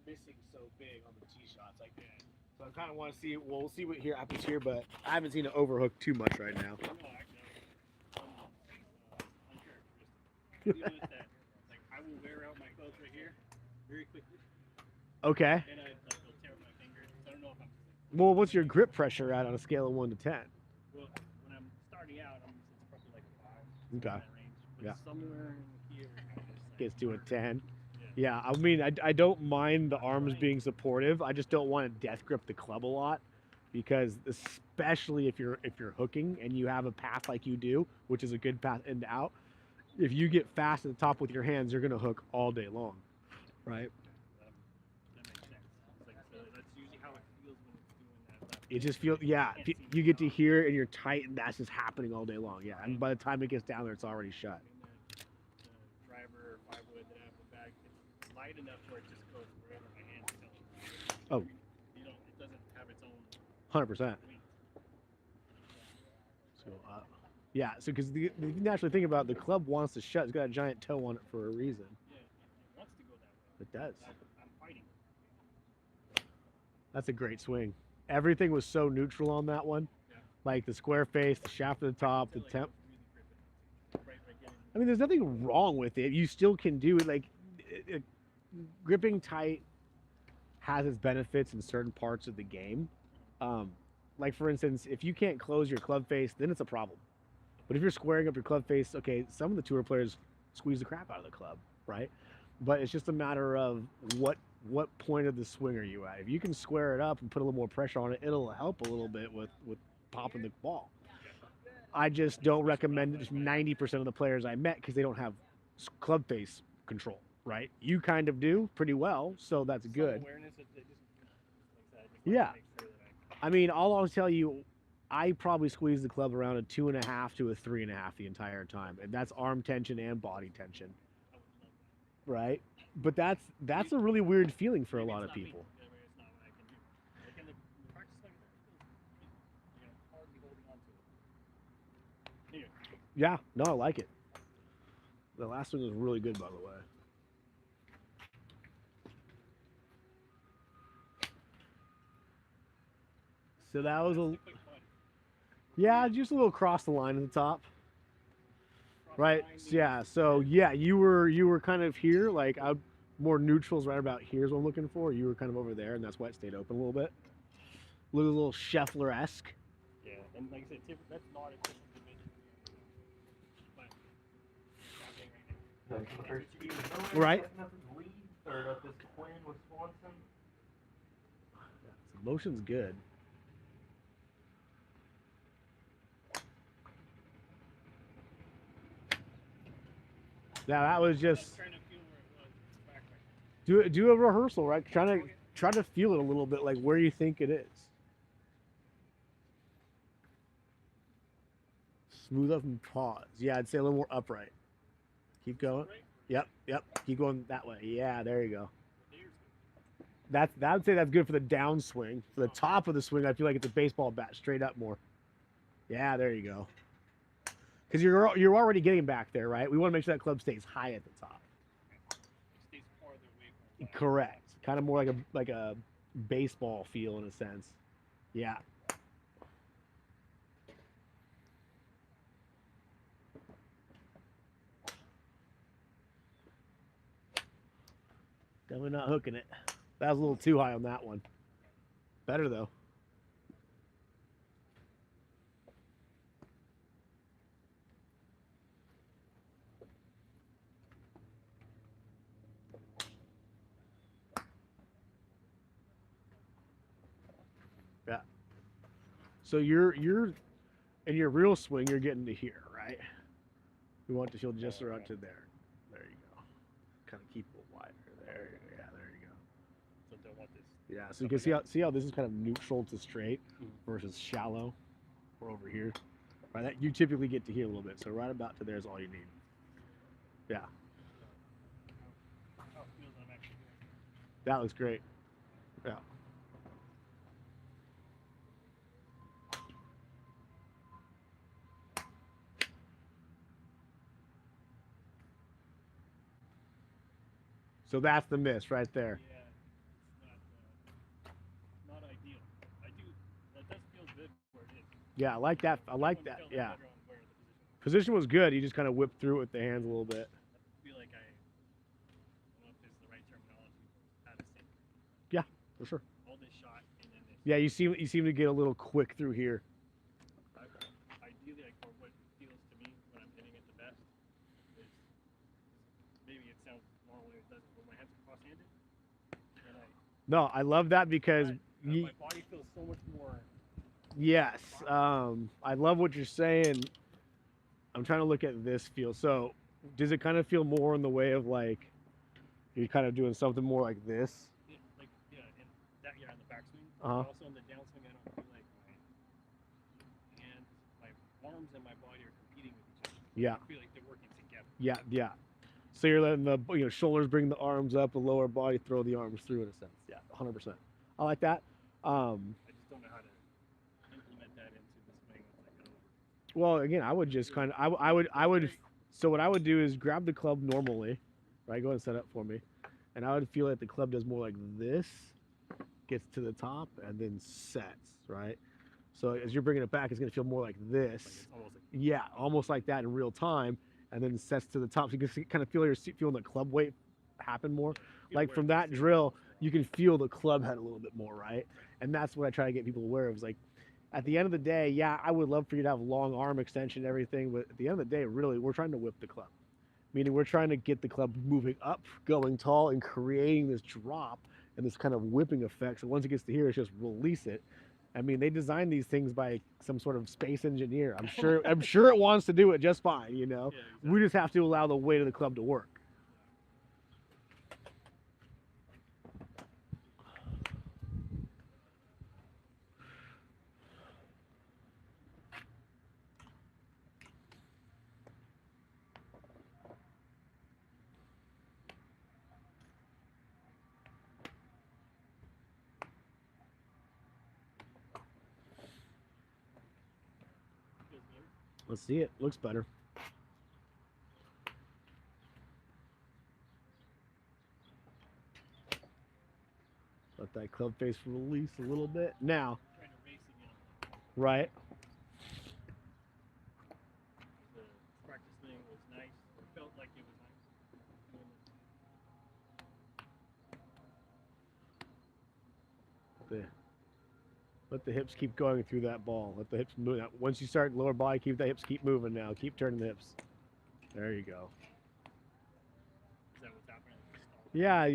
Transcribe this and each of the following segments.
missing so big on the tee shots. Like, so I kind of want to see. We'll see what here happens here, but I haven't seen it overhook too much right now. No, actually, uncharacteristic. What do you notice that? Like, I will wear out my clubs right here very quickly, Okay. and I like will tear up my fingers. So I don't know if I'm Well, what's your grip pressure at on a scale of 1 to 10? well. When I'm starting out, it's probably like a five, somewhere Okay. in that range. But Yeah. somewhere in here, I'm just Gets like, to a 10. yeah. Yeah, I mean, I don't mind the arms being supportive. I just don't want to death grip the club a lot, because especially if you're hooking and you have a path like you do, which is a good path in to out. If you get fast at the top with your hands, you're gonna hook all day long, right? Um, that makes sense. It's like so that's usually how it feels when it's doing that. It just feels, yeah. Can't see You get to hear it and you're tight, and that's just happening all day long. Yeah, and by the time it gets down there, it's already shut. I mean, the driver or five wood that I have in the back, it's light enough where it just goes wherever my hands tell it. Oh, You don't. It doesn't have its own 100%. weight. So, yeah. So, because if you naturally think about it, the club wants to shut. It's got a giant toe on it for a reason. Yeah, it wants to go that way. It does. I'm fighting. That's a great swing. Everything was so neutral on that one. Yeah. Like the square face, the shaft at the top, the Until, like, temp. really grip it. Right, getting. I mean, there's nothing wrong with it. You still can do it. Like, it, gripping tight has its benefits in certain parts of the game. Um, like for instance, if you can't close your club face, then it's a problem. But if you're squaring up your club face, okay, some of the tour players squeeze the crap out of the club, right? But it's just a matter of what point of the swing are you at. If you can square it up and put a little more pressure on it, it'll help a little bit with popping the ball. I just don't recommend it to 90% of the players I met, because they don't have club face control, right? You kind of do pretty well, so that's Some good. awareness that they just like that. Just Yeah. make sure that I mean, I'll always tell you, I probably squeeze the club around a 2.5 to a 3.5 the entire time, and that's arm tension and body tension, I would love that. right? But that's a really weird feeling for a Maybe lot it's of not me. people. Yeah, maybe it's not what I can do. Like in the practice like that, it feels hardly holding on to it. Anyway, Yeah, no, I like it. The last one was really good, by the way. So that was that's a, the quick one. yeah, just a little cross the line at the top, Cross the right? line means Yeah. So yeah, you were kind of here, like I more neutrals right about here is what I'm looking for. You were kind of over there, and that's why it stayed open a little bit. Look a little Scheffler esque. yeah, and like I said, that's not a typical division. But it's happening right now. The first few Right. setting up his lead, or up his twin with Swanson. So motion's good. Now that was I'm just trying to feel where it was. It's back right now. do a rehearsal, right? Try to feel it a little bit, like where you think it is. Smooth up and pause. Yeah, I'd say a little more upright. Keep going. Right? Yep. Keep going that way. Yeah, there you go. There's good. That would say that's good for the downswing. For the top of the swing, I feel like it's a baseball bat, straight up more. Yeah, there you go. Because you're already getting back there, right? We want to make sure that club stays high at the top. It stays farther away from the Correct. Kind of more like a baseball feel in a sense. Yeah. Definitely not hooking it. That was a little too high on that one. Better though. Yeah. So you're in your real swing, you're getting to here, right? We want to feel just around to there. There you go. Kind of keep it wider. There. Yeah, there you go. So don't want this. Yeah. So you can see how this is kind of neutral to straight versus shallow. Or over here. Right. That you typically get to here a little bit. So right about to there is all you need. Yeah. How it feels I'm actually doing. That looks great. Yeah. So that's the miss right there. Yeah. Yeah, I like that. I like That that. one felt Yeah. better on where the position was. Position was good. You just kind of whipped through it with the hands a little bit. I feel like I don't know if this is the right terminology, but had a sync. Yeah, for sure. All this shot and then this. Yeah, you seem to get a little quick through here. I, ideally, like, or what feels to me when I'm hitting it the best is maybe it sounds normal when it doesn't, but my hands are cross-handed, and No, I love that because my body feels so much more. yes, I love what you're saying. I'm trying to look at this feel. So, does it kind of feel more in the way of like you're kind of doing something more like this? Like and that on the backswing, Uh-huh. but also on the downswing, I don't feel like my hands, my arms, and my body are competing with each other. Yeah, I feel like they're working together. yeah. So you're letting the shoulders bring the arms up, the lower body throw the arms through in a sense. Yeah, 100%. I like that. I just don't know how to implement that into the swing. It's like, Well, again, I would just kind of I would. So what I would do is grab the club normally, right? Go ahead and set up for me, and I would feel like the club does more like this, gets to the top, and then sets, right? So as you're bringing it back, it's gonna feel more like this. it's almost like Yeah, almost like that in real time, and then sets to the top. So you can kind of feel your feeling the club weight happen more. Like from that drill, you can feel the club head a little bit more, right? And that's what I try to get people aware of. Is like, at the end of the day, yeah, I would love for you to have long arm extension and everything, but at the end of the day, really, we're trying to whip the club. Meaning we're trying to get the club moving up, going tall, and creating this drop and this kind of whipping effect. So once it gets to here, it's just release it. I mean, they designed these things by some sort of space engineer. I'm sure it wants to do it just fine, you know. yeah, exactly. We just have to allow the weight of the club to work. feels better. Let's see it. Looks better. Let that club face release a little bit. Now, Trying to race again. right? The practice thing was nice. It felt like it was nice. Let the hips keep going through that ball. Let the hips move. Once you start lower body, keep the hips keep moving now. Keep turning the hips. There you go. Is that what's happening? Yeah,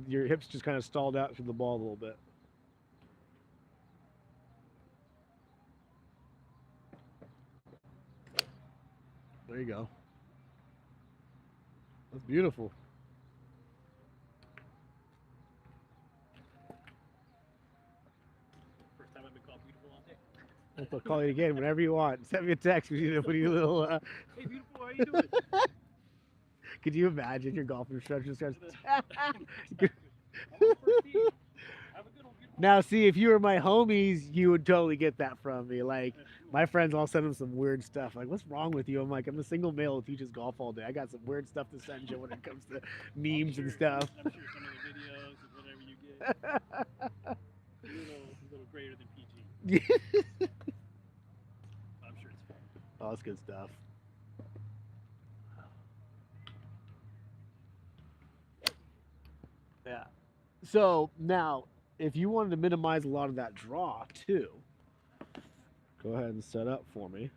your hips just kind of stalled out through the ball a little bit. There you go. That's beautiful. First time I've been called beautiful all day. I'll call you again whenever you want. Send me a text. We need to put you a little. Hey, beautiful, how you doing? Could you imagine your golf instructor starts? I'm on the first tee. Have a good one, beautiful. Now, see, if you were my homies, you would totally get that from me. Like, my friends all send them some weird stuff. Like, what's wrong with you? I'm like, I'm a single male who teaches golf all day. I got some weird stuff to send you when it comes to memes and stuff. I'm sure some of the videos and whatever you get, a little greater than PG. I'm sure it's fun. Oh, that's good stuff. Yeah. So now, if you wanted to minimize a lot of that draw too, go ahead and set up for me.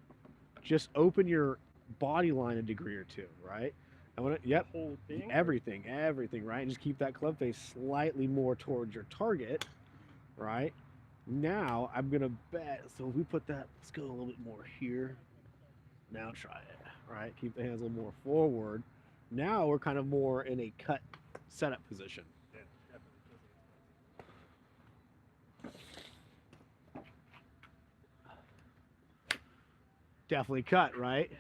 Just open your body line a degree or two, right? I want to, yep, The whole thing? everything, right? And just keep that club face slightly more towards your target, right? Now I'm gonna bet. So if we put that, let's go a little bit more here. Now try it, right? Keep the hands a little more forward. Now we're kind of more in a cut setup position. Yeah, Definitely cut, right?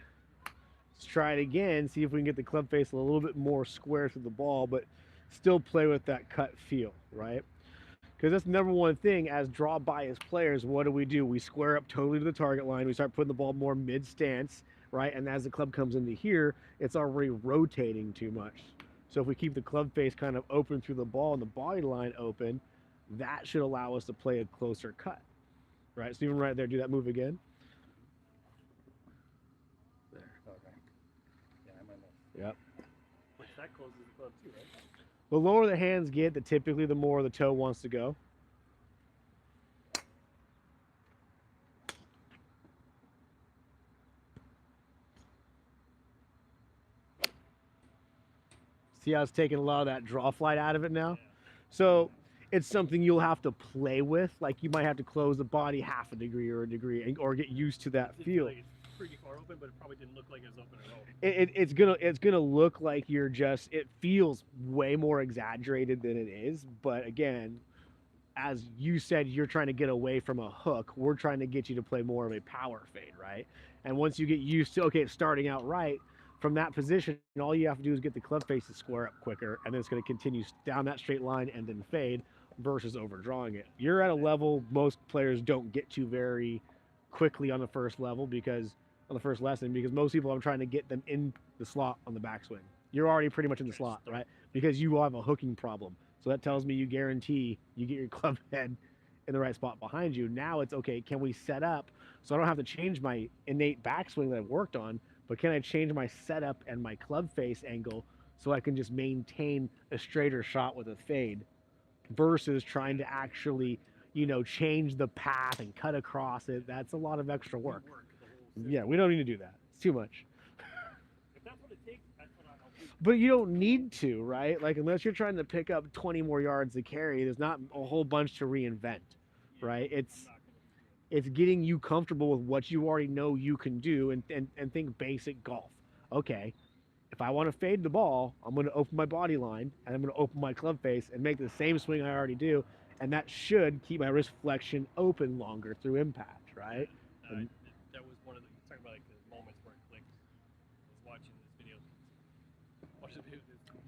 Let's try it again. See if we can get the club face a little bit more square through the ball, but still play with that cut feel, right? Because that's the number one thing as draw bias players. What do? We square up totally to the target line. We start putting the ball more mid stance, right? And as the club comes into here, it's already rotating too much. So if we keep the club face kind of open through the ball and the body line open, that should allow us to play a closer cut, right? So even right there, do that move again. Yep. Which that closes the club too, right? The lower the hands get, typically the more the toe wants to go. See how it's taking a lot of that draw flight out of it now? Yeah. So it's something you'll have to play with. Like you might have to close the body half a degree or a degree, or get used to that It did feel. like it's pretty far open, but it probably didn't look like it was open at all. It's gonna look like you're just. It feels way more exaggerated than it is. But again, as you said, you're trying to get away from a hook. We're trying to get you to play more of a power fade, right? And once you get used to, okay, it's starting out right, from that position, all you have to do is get the club face to square up quicker, and then it's going to continue down that straight line and then fade versus overdrawing it. You're at a level most players don't get to very quickly on the first level because on the first lesson because most people I'm trying to get them in the slot on the backswing. You're already pretty much in the slot, right? Because you will have a hooking problem. So that tells me you guarantee you get your club head in the right spot behind you. Now it's okay, can we set up so I don't have to change my innate backswing that I've worked on, but can I change my setup and my club face angle so I can just maintain a straighter shot with a fade versus trying to actually, change the path and cut across it. That's a lot of extra work. Yeah, we don't need to do that. It's too much. If that's what it takes, that's what I'll do. But you don't need to, right? Like unless you're trying to pick up 20 more yards to carry, there's not a whole bunch to reinvent, right? It's getting you comfortable with what you already know you can do and think basic golf. Okay, if I want to fade the ball, I'm going to open my body line and I'm going to open my club face and make the same swing I already do, and that should keep my wrist flexion open longer through impact, right? That was one of the talking about like the moments where it clicked. I was watching this video. Watched a video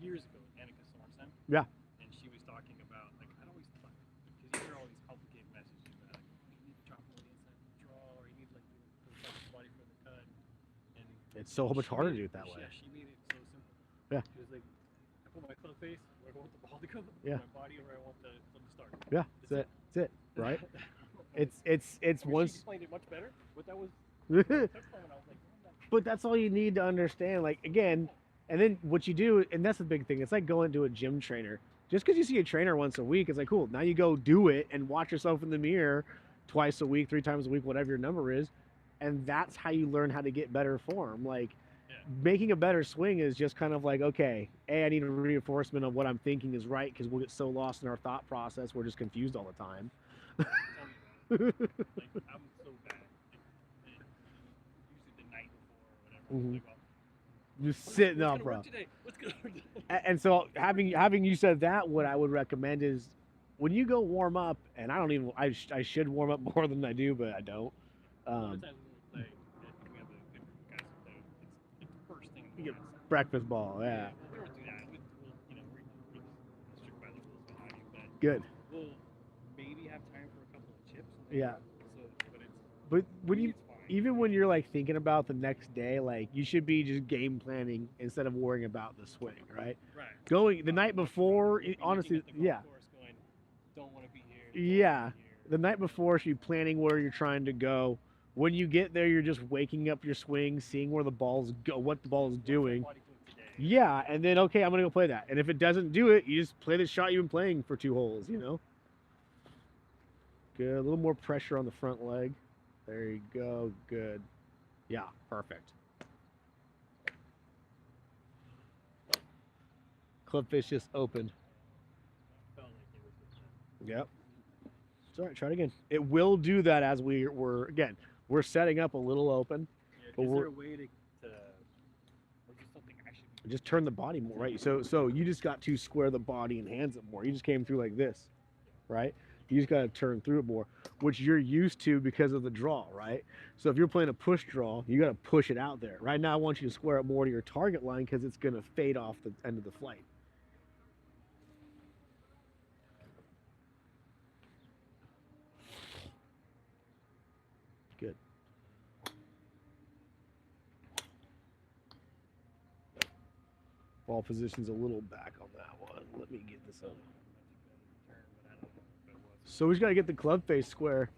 years ago, Annika Sorensen. Yeah. And she was talking about like I'd always thought because you hear all these complicated messages about like you need to drop more the inside draw or you need like the body for the cut. And It's so much harder to do it that way. Yeah, she made it so simple. Yeah. She was like, I put my club face where I want the ball to go. Yeah. My body where I want the club to start. Yeah, that's it, right? It's I mean, once. she explained it much better, but that was. But that's all you need to understand. Like again, and then what you do, and that's the big thing. It's like going to a gym trainer. Just because you see a trainer once a week, it's like cool. Now you go do it and watch yourself in the mirror twice a week, 3 times a week, whatever your number is, and that's how you learn how to get better form. Like making a better swing is just kind of like okay, I need a reinforcement of what I'm thinking is right because we'll get so lost in our thought process, we're just confused all the time. Like I'm so bad. Usually the night before or whatever. Mhm. Like, well, Just sitting what's up, gonna bro. work today? What's gonna work today? And so having you said that, what I would recommend is when you go warm up, and I should warm up more than I do, but I don't. One of the times when we play, we have a good group of guys that play. It's the first thing in You the get morning. breakfast ball, yeah, We don't do that. We're strict by the rules behind you, but good, we'll maybe have time for a couple of chips. yeah. So, but it's But when you it's fine. even when you're like thinking about the next day, like you should be just game planning instead of worrying about the swing, right? Right. Going the night before, Be looking honestly, at the golf yeah, course going, don't want to be here. don't wanna yeah. be here. The night before, should be planning where you're trying to go. When you get there, you're just waking up your swing, seeing where the ball's go, what the ball's What's my doing. body doing today? Yeah, and then okay, I'm gonna go play that. And if it doesn't do it, you just play the shot you've been playing for 2 holes. Good. A little more pressure on the front leg. There you go. Good. Yeah, perfect. Club face just opened. Felt like it was with the- Yep. It's all right. Try it again. It will do that as we're setting up a little open. Yeah, But is we're- there a way to or just something I should be Just turn the body more, right? So you just got to square the body and hands it more. You just came through like this, right? You just got to turn through it more, which you're used to because of the draw, right? So if you're playing a push draw, you got to push it out there. Right now, I want you to square it more to your target line because it's going to fade off the end of the flight. Good. Ball position's a little back on that one. Let me get this up. So we just got to get the club face square.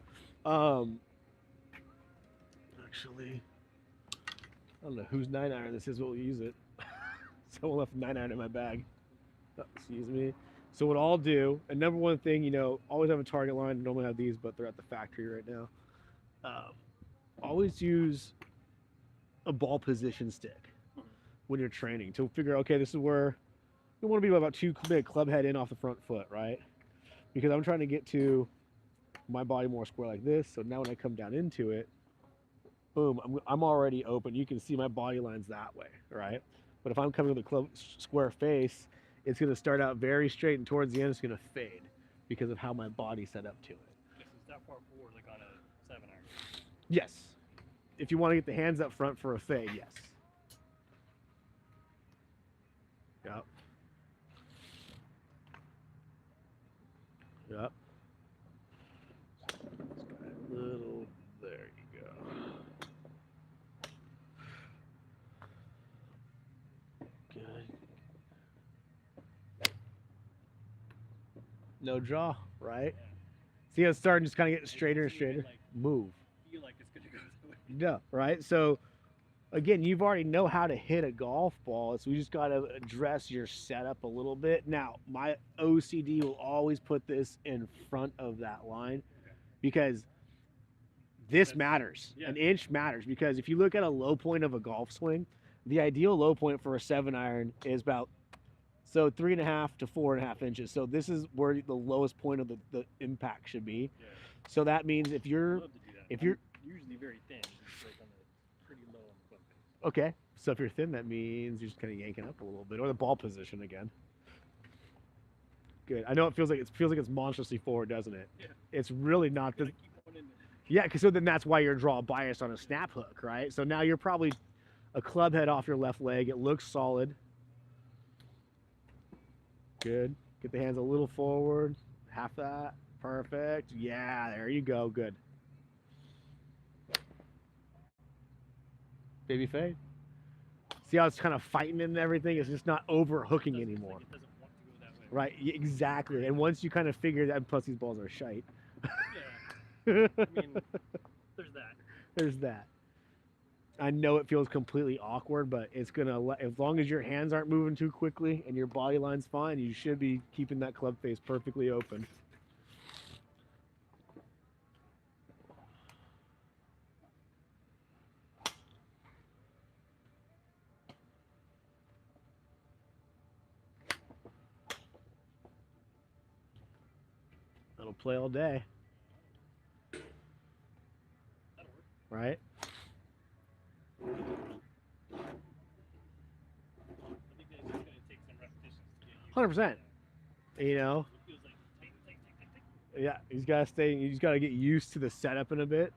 Actually, I don't know whose 9-iron this is, but we'll use it. Someone left a 9-iron in my bag. Oh, excuse me. So what I'll do, and number one thing, always have a target line. Normally have these, but they're at the factory right now. Um, always use a ball position stick when you're training to figure, okay, this is where you want to be about 2 club head in off the front foot, right? Because I'm trying to get to my body more square like this. So now when I come down into it, boom, I'm already open. You can see my body lines that way, right? But if I'm coming with a club square face, it's going to start out very straight, and towards the end, it's going to fade because of how my body's set up to it. This is that far forward, like on a 7-iron. Yes. If you want to get the hands up front for a fade, yes. Yep. Yep. Little, there you go. Good. No draw, right? See how it's starting, just kind of getting straighter and straighter. Move. Feel like it's gonna go that way. No, right? So again, you've already know how to hit a golf ball. So we just got to address your setup a little bit. Now, my OCD will always put this in front of that line because this matters. Yeah. An inch matters because if you look at a low point of a golf swing, the ideal low point for a 7-iron is about 3.5 to 4.5 inches. So this is where the lowest point of the impact should be. Yeah. So that means if I you're love to do that. if you're I'm usually very thin, just like on the pretty low on the club face. okay, so if you're thin, that means you're just kind of yanking up a little bit, or the ball position again. Good. I know it feels like it's monstrously forward, doesn't it? Yeah. It's really not the. Gotta keep one in there. Yeah, because so then that's why you're draw biased on a snap hook, right? So now you're probably a club head off your left leg. It looks solid. Good. Get the hands a little forward. Half that. Perfect. Yeah, there you go. Good. Baby fade. See how it's kind of fighting and everything? It's just not over hooking It's anymore. like it doesn't want to go that way. Right, exactly. And once you kind of figure that, plus these balls are shite. Yeah. I mean, there's that. There's that. I know it feels completely awkward, but it's gonna. As long as your hands aren't moving too quickly and your body line's fine, you should be keeping that club face perfectly open. That'll play all day, That'll work. right? I think that it's just gonna take some repetitions to get used 100%. to You know, it. Feels like tight. yeah. He's gotta stay. He's gotta get used to the setup in a bit.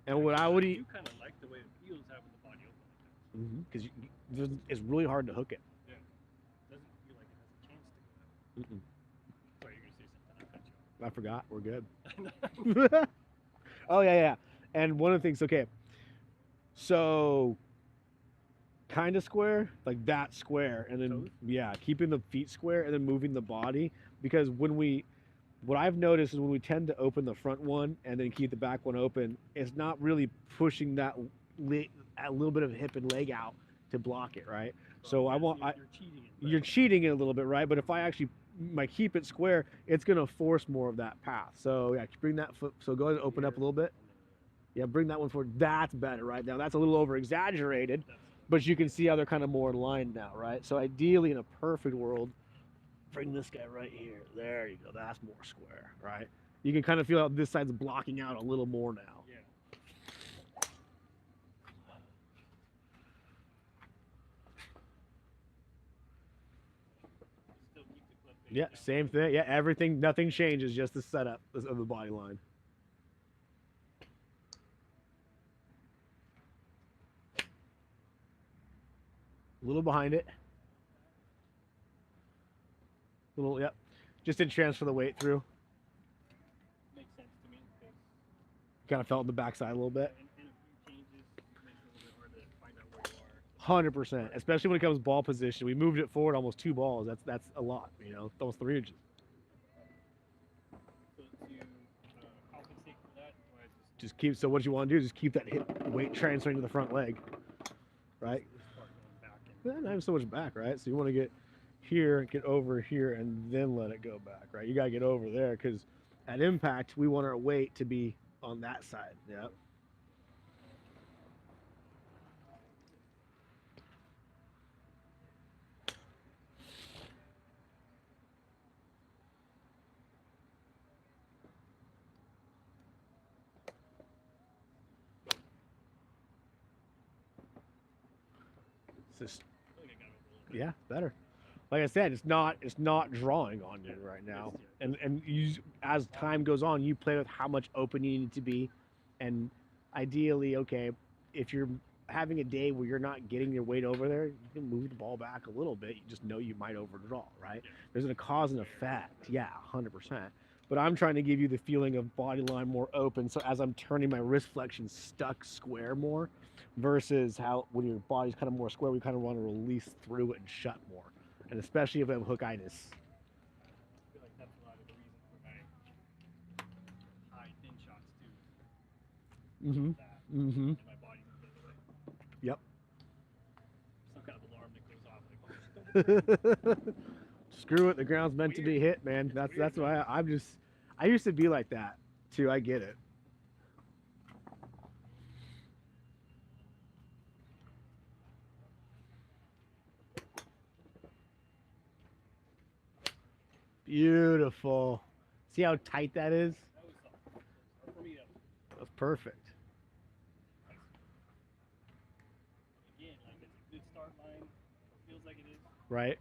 And what I would do eat, kind of like the way it feels having the body open like that. because it's really hard to hook it. Yeah. Doesn't feel like it has a chance to go that way. Sorry, you're gonna say something. I cut you I forgot. We're good. off. Oh yeah. And one of the things, okay, so kind of square, like that square, and then Toes? yeah, keeping the feet square and then moving the body, because what I've noticed is when we tend to open the front one and then keep the back one open, it's not really pushing that a little bit of hip and leg out to block it, right? So I want You're cheating it. you're cheating it a little bit, right? But if I actually keep it square, it's gonna force more of that path. So yeah, bring that foot. So go ahead and open up a little bit. Yeah, bring that one forward. That's better, right? Now that's a little over exaggerated, but you can see how they're kind of more in line now, right? So ideally, in a perfect world, bring this guy right here. There you go. That's more square, right? You can kind of feel how this side's blocking out a little more now. Yeah. Still keep the club face Yeah, down. same thing. Yeah, everything, nothing changes, just the setup of the body line. A little behind it. Little, yep. Just didn't transfer the weight through. Makes sense to me. 'Cause Kind of felt in the backside a little bit. in a few changes, it makes it a little bit hard to find out where you are. 100%. Especially when it comes to ball position. We moved it forward almost 2 balls. That's a lot, almost 3 inches. So to compensate for that, do I Just keep, so what you want to do is just keep that hip weight transferring to the front leg, right? start going back and not even so much back, right? So you want to get here, get over here, and then let it go back, right? You gotta get over there because at impact we want our weight to be on that side. Yep. It's just, I think I got over a little bit. yeah, better. Like I said, it's not drawing on you right now. And you as time goes on, you play with how much open you need to be, and ideally, okay, if you're having a day where you're not getting your weight over there, you can move the ball back a little bit. You just know you might overdraw, right? Yeah. There's a cause and effect, yeah, 100%. But I'm trying to give you the feeling of body line more open, so as I'm turning my wrist flexion stuck square more, versus how when your body's kind of more square, we kind of want to release through it and shut more, and especially if I have hookitis. I feel like that's a lot of the reason for my high thin shots too. Mm-hmm. That Mm-hmm. and my body moves the other way. Yep. Some kind of alarm that goes off. Like, Screw it. The ground's meant to be Weird. hit, man. That's why I'm just. I used to be like that too. I get it. Beautiful. See how tight that is? that was something. For me, that was That's perfect. again like it's a good start line. It feels like it is. Right?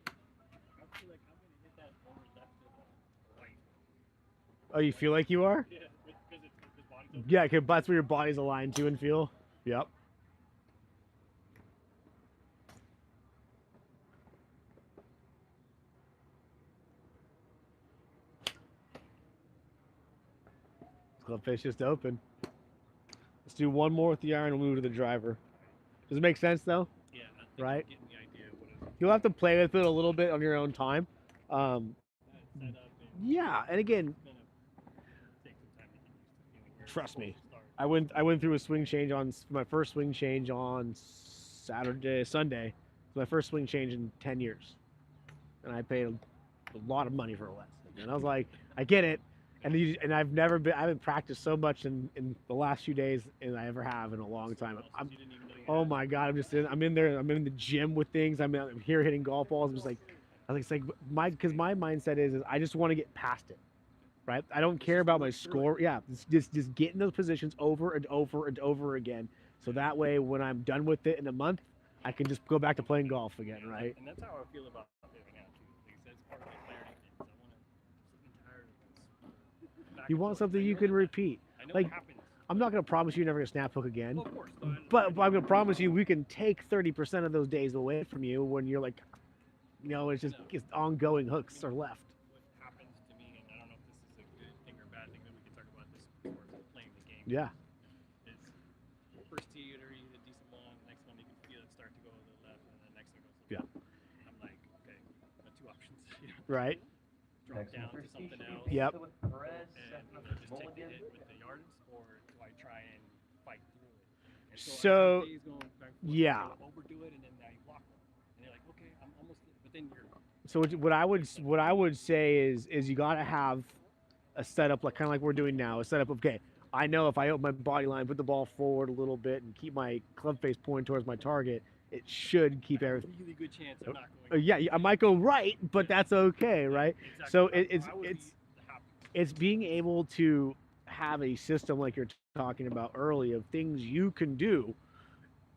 I feel like I'm gonna hit that lower left to the right. Oh, you feel like you are? Yeah, because it's his body's open. Yeah, because that's where your body's aligned to and feel. Yep. Club face just open. Let's do one more with the iron and move to the driver. Does it make sense though? Yeah, I think Right. I'm getting the idea of what it You'll have to play with it a little bit on your own time. Um, that set up and yeah, and again, it's gonna take some time to get used to feeling where it's trust supposed me. to start. I went through a swing change on my first swing change on Sunday. It's my first swing change in 10 years, and I paid a lot of money for a lesson. And I was like, I get it, and I haven't practiced so much in the last few days as I ever have in a long time. Muscles I'm, you didn't even know you oh had. my god, I'm in there, I'm in the gym with things. I'm here hitting golf balls. I'm just like, it's like because my mindset is I just want to get past it. Right? I don't care about my score. Yeah, just get in those positions over and over and over again. So that way, when I'm done with it in a month, I can just go back to playing golf again. Yeah, Right? and that's how I feel about it right now too. Like I said, it's part of my clarity things. I want to. I'm sick and tired of this. Back You and want forth. something I you know can that- repeat. I know like, it happens. I'm not gonna promise you're never gonna snap hook again, Well, of course. No, but I'm gonna promise you we can take 30% of those days away from you when you're like, it's just No. it's ongoing hooks are left. what happens to me, and I don't know if this is a good thing or bad thing, but we can talk about this as far as playing the game. Yeah. Is first tee you hit a decent one, next one you can feel it start to go to the left, and then the next one goes to the Yeah. left. I'm like, okay, got two options. Right. Drop Next down one, to first tee something should be else. Yep. With Perez, And second do up I is just take the Mulligan. hit with the yardage, or do I try and fight through it? And So, I have days going back and forth, yeah. you overdo it, and then now you block one, and you're like, okay, I'm almost, but then you're So what I would say is you gotta have a setup like kind of like we're doing now. A setup of okay, I know if I open my body line, put the ball forward a little bit, and keep my club face pointing towards my target, it should keep a everything. really good chance I'm not going. Yeah, I might go right, but that's okay, right? Exactly. So I would be happy. it's being able to have a system like you're talking about early of things you can do.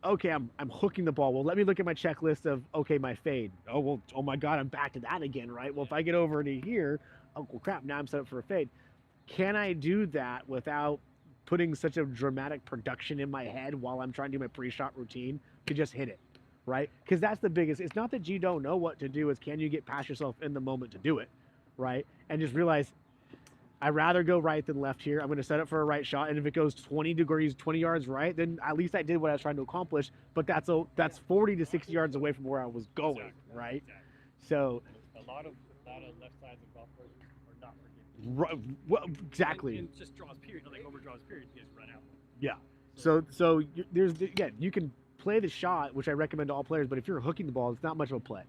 Okay, I'm hooking the ball. Well, let me look at my checklist of okay, my fade. Oh well, oh my god, I'm back to that again, right? Well, if I get over to here, oh well, crap, now I'm set up for a fade. Can I do that without putting such a dramatic production in my head while I'm trying to do my pre-shot routine to just hit it, right? Because that's the biggest. It's not that you don't know what to do. It's can you get past yourself in the moment to do it, right? And just realize I'd rather go right than left here. I'm going to set up for a right shot, and if it goes 20 degrees, 20 yards right, then at least I did what I was trying to accomplish. But that's 40 to 60 yards away from where I was going, Exactly. right? Exactly. So, A lot of left sides of golf courses are not forgiving. well, exactly. And just draws period, like overdraws period, you just run out. Yeah. So there's again, you can play the shot, which I recommend to all players. But if you're hooking the ball, it's not much of a play.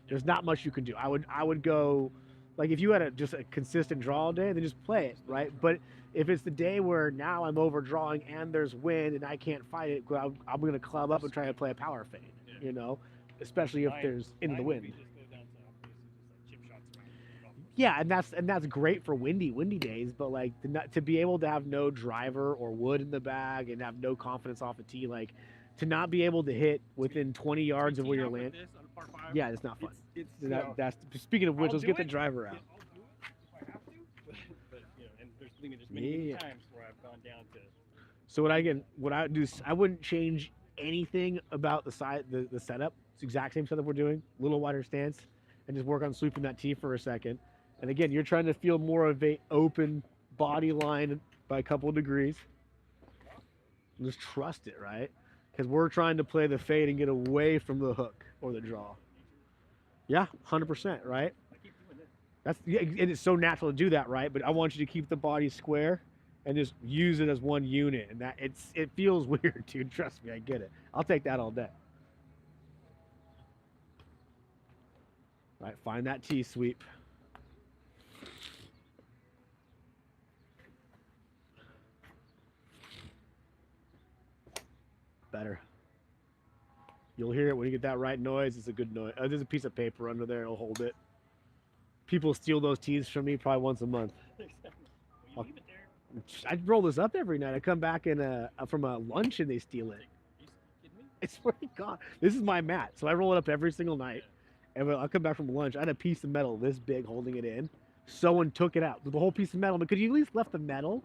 There's not much you can do. I would go, like if you had just a consistent draw all day, then just play it, right? But if it's the day where now I'm overdrawing and there's wind and I can't fight it, I'm going to club up and try to play a power fade, you know, especially if there's into the wind. Yeah, and that's great for windy days, but like to be able to have no driver or wood in the bag and have no confidence off the tee, like to not be able to hit within 20 yards of where you're landing. Yeah, it's not fun. That's speaking of which, let's get the driver out. I'll do it if I have to. But and there's many times where I've gone down to. So what I would do is I wouldn't change anything about the setup. It's the exact same setup we're doing, little wider stance, and just work on sweeping that tee for a second. And again, you're trying to feel more of a open body line by a couple of degrees. And just trust it, right? Because we're trying to play the fade and get away from the hook or the draw. Yeah, 100%, right? I keep doing this. And it's so natural to do that, right? But I want you to keep the body square and just use it as one unit. And it feels weird, dude. Trust me, I get it. I'll take that all day. All right, find that tee sweep. Better. You'll hear it when you get that right noise. It's a good noise. There's a piece of paper under there. It'll hold it. People steal those tees from me probably once a month. Well, you leave it there. I roll this up every night. I come back from a lunch and they steal it. Are you kidding me? I swear to God. This is my mat. So I roll it up every single night. And when I come back from lunch, I had a piece of metal this big holding it in. Someone took it out. The whole piece of metal. But could you at least left the metal?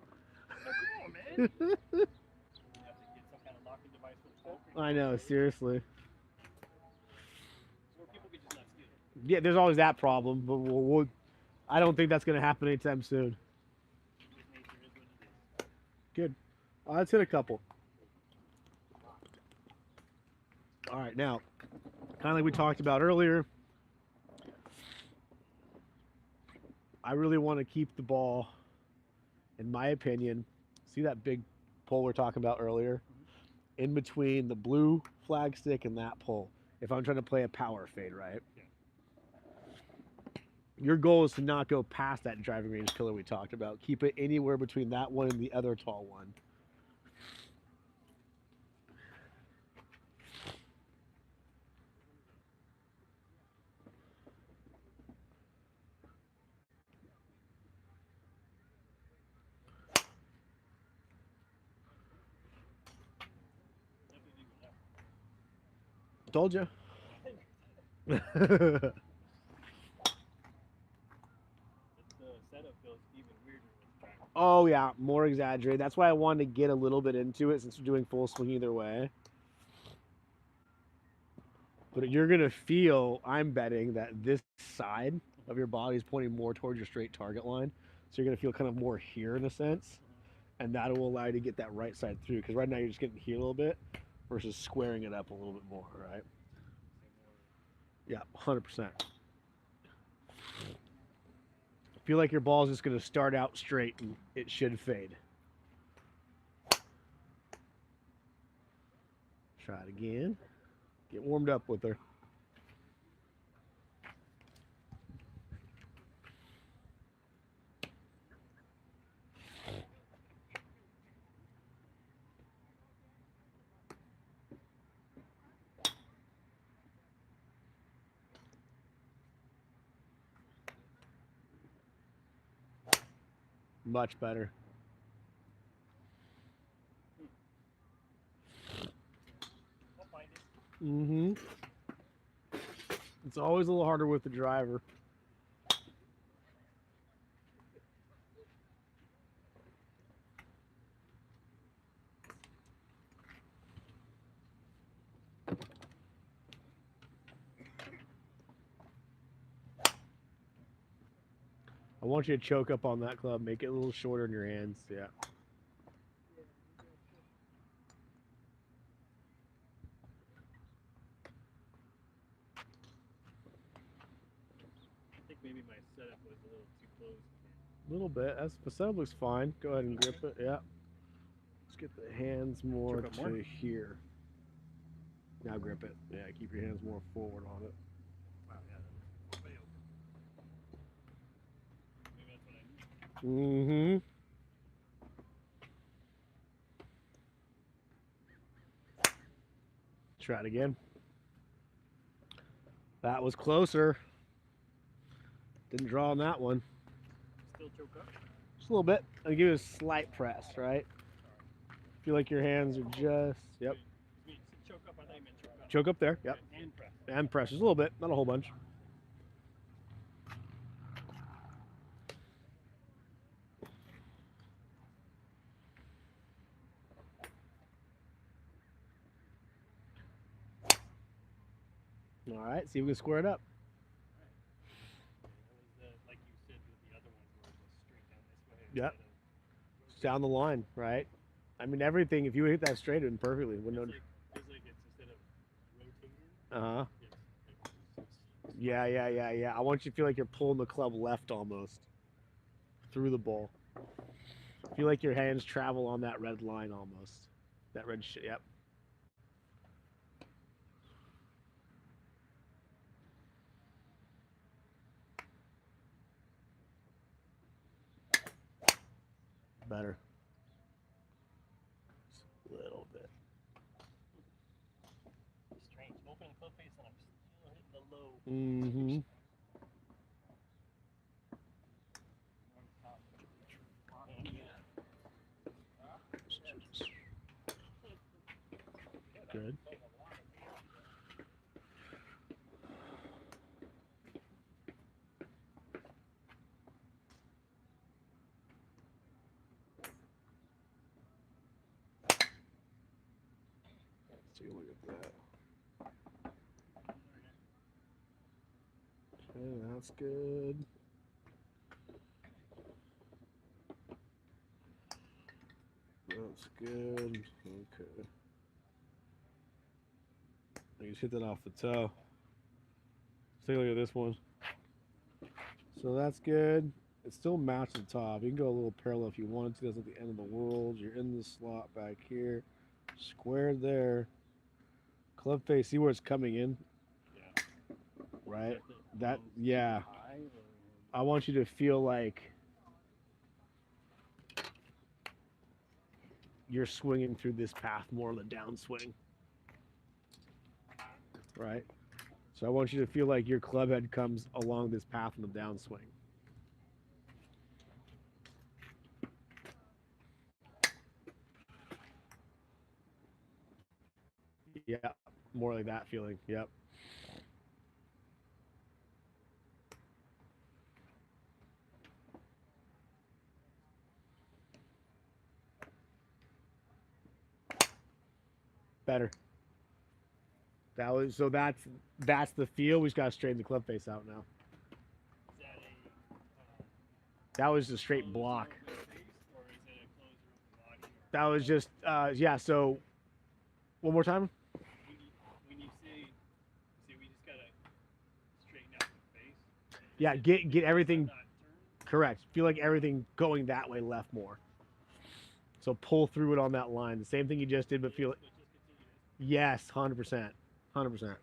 Oh, come on, man. I know, seriously. More people could just not steal it. Yeah, there's always that problem, but I don't think that's going to happen anytime soon. Good. Let's hit a couple. All right, now, kind of like we talked about earlier, I really want to keep the ball, in my opinion, see that big pole we're talking about earlier? In between the blue flag stick and that pole, if I'm trying to play a power fade, right? Yeah. Your goal is to not go past that driving range pillar we talked about. Keep it anywhere between that one and the other tall one. Told you. The setup feels even weirder with driving. Oh yeah, more exaggerated. That's why I wanted to get a little bit into it since we're doing full swing either way. But you're gonna feel, I'm betting, that this side of your body is pointing more towards your straight target line. So you're gonna feel kind of more here in a sense. And that will allow you to get that right side through. Because right now you're just getting here a little bit versus squaring it up a little bit more, right? Yeah, 100%. Feel like your ball is just going to start out straight and it should fade. Try it again. Get warmed up with her. Much better. I'll find it. Mm-hmm. It's always a little harder with the driver. I want you to choke up on that club. Make it a little shorter in your hands. Yeah. I think maybe my setup was a little too close. A little bit. That's the setup looks fine. Go ahead and grip it. Yeah. Let's get the hands more Choke up to more? here. Now grip it. Yeah, keep your hands more forward on it. Wow, yeah, that's way open. Maybe that's what I need. Mm-hmm. Try it again. That was closer. Didn't draw on that one. Still choke up? Just a little bit. I'll give you a slight press, right? Feel like your hands are just, yep. You mean choke up? I thought you meant choke up. Choke up there, yep. Okay, and press. And press just a little bit, not a whole bunch. All right, see if we can square it up. That was like you said with the other ones where it was straight down this way. Yep. instead of- Just down the line, right? I mean, everything, if you hit that straight, it would perfectly. Wouldn't Feels like it's instead of rotating, Uh-huh. it's Yeah. I want you to feel like you're pulling the club left almost through the ball. Feel like your hands travel on that red line almost. That red shit, yep. Better. Just a little bit. strange. Opening club face and I'm still hitting the low. Mm-hmm. Good. Let's take a look at that. Okay, that's good. That's good. Okay. You just hit that off the toe. Let's take a look at this one. So that's good. It still matches the top. You can go a little parallel if you wanted to. That's at the end of the world. You're in the slot back here. Squared there. Club face, see where it's coming in? Yeah. Right? That, yeah. High or I want you to feel like you're swinging through this path more on the downswing. Right? So I want you to feel like your club head comes along this path on the downswing. Yeah, more like that feeling. Yep. Better. That was so that's the feel. We just gotta straighten the club face out now. is that a That was a straight block. closer open face or is it a closer open body? That was just yeah, so one more time. When you say we just gotta straighten out the face. Yeah, get everything Not turn. correct. Feel like everything going that way left more. So pull through it on that line. The same thing you just did, but feel it. But just continue this. Yes, 100%. 100%.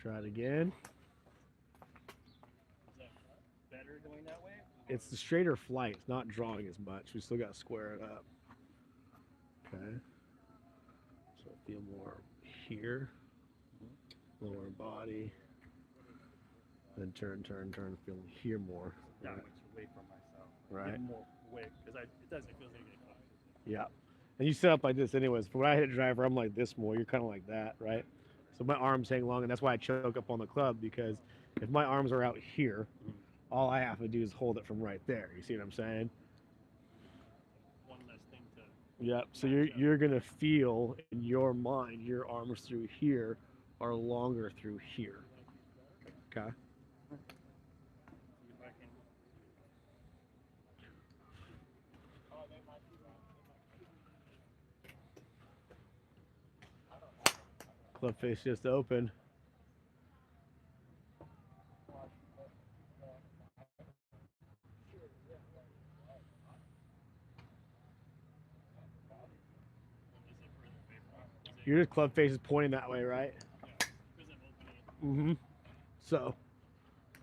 Try it again. Is that better going that way? It's the straighter flight. It's not drawing as much. We still got to square it up. Okay. So feel more here. Lower body. Then turn. Feel here more. Yeah, Right. which away from myself. Right. Get more away because it doesn't feel like it close. Yeah. And you set up like this anyways. For when I hit a driver, I'm like this more. You're kind of like that, right? So my arms hang long, and that's why I choke up on the club, because if my arms are out here, all I have to do is hold it from right there. You see what I'm saying? Yep. So you're gonna feel in your mind your arms through here are longer through here. Okay. Your backhand. Club face just open. Is it further away from it? Is it, Your club face is pointing that way, right? yeah. Because I'm opening it. Mm-hmm. So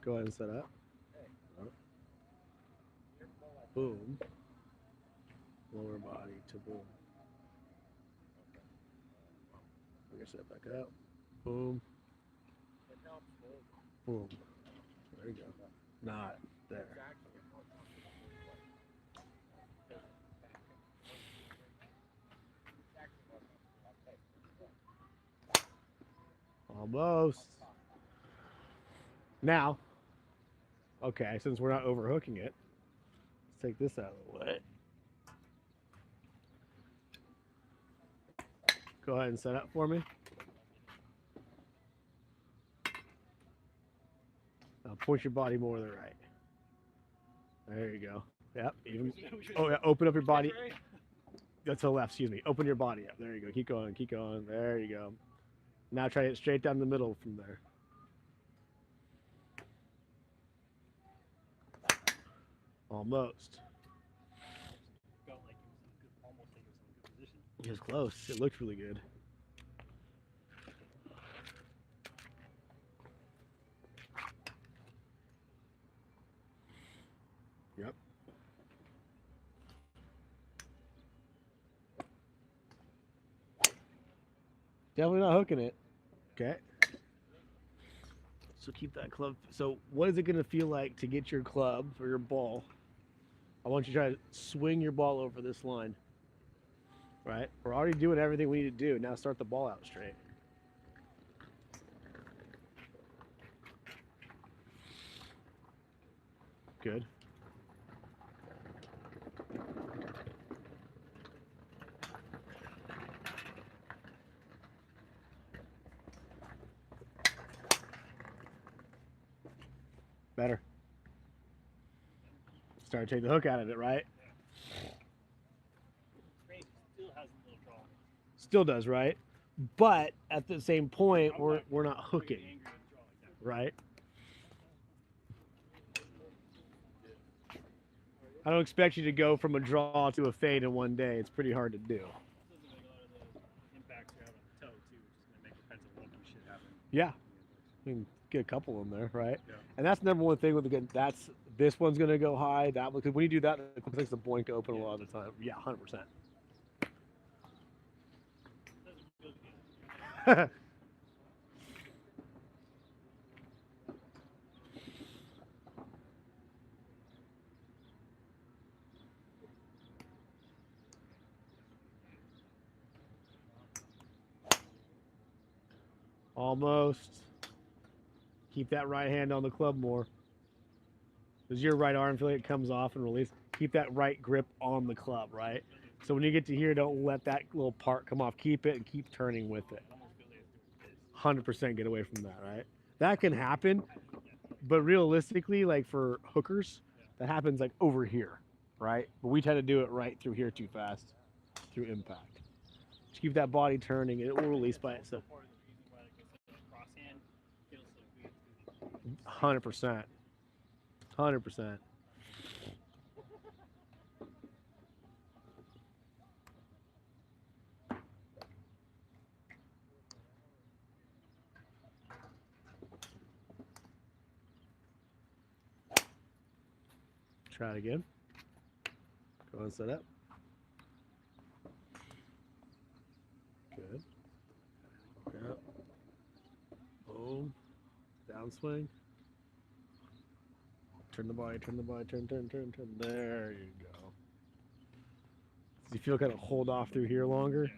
go ahead and set up. Boom. Lower body to boom. Bring your set back up. Boom. Boom. There you go. Not there. Almost. Now, okay, since we're not overhooking it, let's take this out of the way. Go ahead and set up for me. Now point your body more to the right. There you go. Yep. Even. Oh yeah. Open up your body. That's to the left. Excuse me. Open your body up. There you go. Keep going. Keep going. There you go. Now try it straight down the middle from there. Almost. Felt like it was in good, almost like it was in a good position. It was close. It looked really good. Yep. Definitely not hooking it. Okay. So keep that club. So what is it going to feel like to get your club or your ball? I want you to try to swing your ball over this line. Right? We're already doing everything we need to do. Now start the ball out straight. Good. Better. Start to take the hook out of it, right? Range still has a little draw. Still does, right? But at the same point, we're not hooking, Angry with the draw like that. right? I don't expect you to go from a draw to a fade in one day. It's pretty hard to do. This doesn't make a lot of the impacts you have on the toe too, which is gonna make the pencil wonky shit happen. Yeah. I mean, get a couple in there, right? Yeah. And that's number one thing with the gun. That's this one's gonna go high. That one, because when you do that, it takes the boink open a lot of the time. Yeah, 100%. Doesn't feel good. Almost. Keep that right hand on the club more. Does your right arm feel like it comes off and release? Keep that right grip on the club, right? So when you get to here, don't let that little part come off. Keep it and keep turning with it. I almost feel like it's doing this. 100% get away from that, right? That can happen, but realistically, like for hookers, that happens like over here, right? But we tend to do it right through here too fast, through impact. Just keep that body turning and it will release by itself. Part of the reason why, like I said, the cross hand feels so good is 100%. 100%. Try it again. Go and set up. Good. Yep. Boom. Downswing. Turn the body, turn the body, turn. There you go. Does you feel kind of hold off through here longer?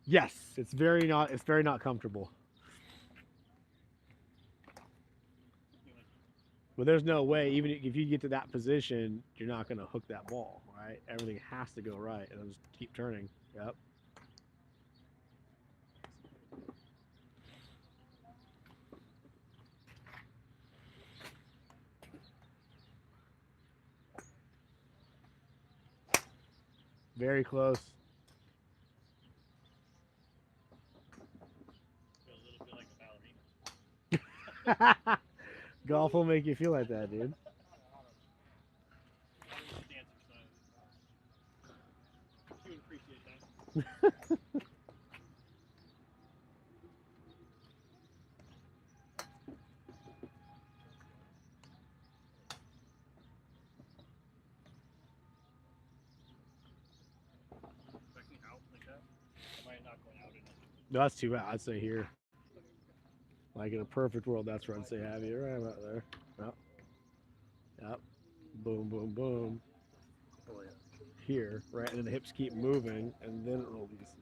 Yes, it's very not comfortable. But there's no way, even if you get to that position, you're not going to hook that ball, right? Everything has to go right, and it'll just keep turning. Yep. Very close. Feel a little bit like a ballerina. Golf will make you feel like that, dude. Dancing style. You would appreciate that. Expecting out like that. Am I not going out enough? No, that's too bad. I'd say here. Like in a perfect world, that's where I'd say have you. Right about there. Yep. Yep. Boom, boom, boom. Here, right? And then the hips keep moving, and then it releases.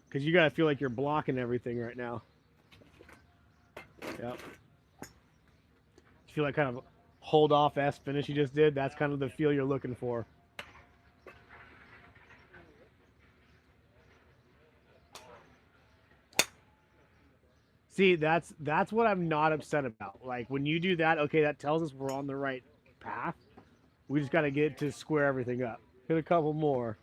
Because you gotta feel like you're blocking everything right now. Yep. You feel like kind of hold off S finish you just did. That's kind of the feel you're looking for. See, that's what I'm not upset about. Like when you do that, okay, that tells us we're on the right path. We just got to get to square everything up. Hit a couple more.